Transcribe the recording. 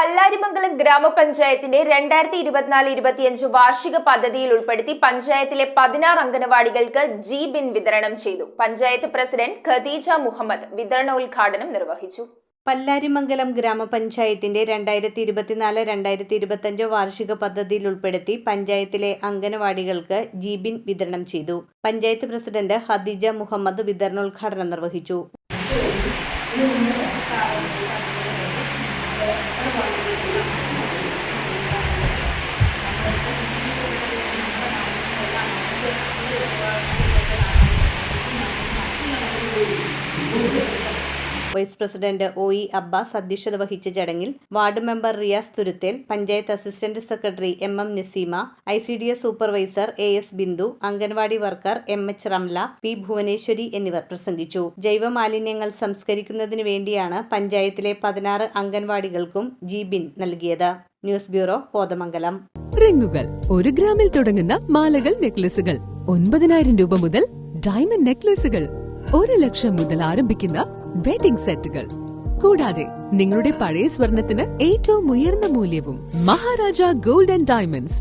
പല്ലാരിമംഗലം ഗ്രാമപഞ്ചായത്തിന്റെ 2024-25 വാർഷിക പദ്ധതിയിൽ ഉൾപ്പെടുത്തി പഞ്ചായത്തിലെ 16 അംഗനവാടികൾക്ക് ജി-ബിൻ വിതരണം ചെയ്തു. പഞ്ചായത്ത് പ്രസിഡന്റ് ഖദീജ മുഹമ്മദ് വിതരണോദ്ഘാടനം നിർവഹിച്ചു. പല്ലാരിമംഗലം ഗ്രാമപഞ്ചായത്തിന്റെ 2024-2025 വാർഷിക പദ്ധതിയിൽ ഉൾപ്പെടുത്തി പഞ്ചായത്തിലെ അംഗനവാടികൾക്ക് ജി-ബിൻ വിതരണം ചെയ്തു. പഞ്ചായത്ത് പ്രസിഡന്റ് ഖദീജ മുഹമ്മദ് വിതരണോദ്ഘാടനം നിർവഹിച്ചു. Vice president ഒ.ഇ. അബ്ബാസ് അധ്യക്ഷത വഹിച്ച ചടങ്ങിൽ ward member Riyas Thuruthel, panchayat assistant secretary M M. Naseema, ICDS supervisor A.S. Bindu, anganwadi worker M.H. Ramla, P. Bhuvaneswari എന്നിവർ പ്രസംഗിച്ചു. ജൈവ മാലിന്യങ്ങൾ സംസ്കരിക്കുന്നതിനു വേണ്ടിയാണ് പഞ്ചായത്തിലെ 16 അംഗൻവാടികൾക്കും ജി-ബിൻ നൽകിയത്. News bureau, Kothamangalam. റിങ്ങുകൾ 1 ഗ്രാമിൽ തുടങ്ങുന്ന മാലകൾ, നെക്ലസുകൾ 9,000 രൂപ മുതൽ ഡയമണ്ട് നെക്ലസുകൾ 1 ലക്ഷം മുതൽ ആരംഭിക്കുന്ന വെഡിംഗ് സെറ്റുകൾ, കൂടാതെ നിങ്ങളുടെ പഴയ സ്വർണത്തിന് ഏറ്റവും ഉയർന്ന മൂല്യവും. Maharaja gold and diamonds,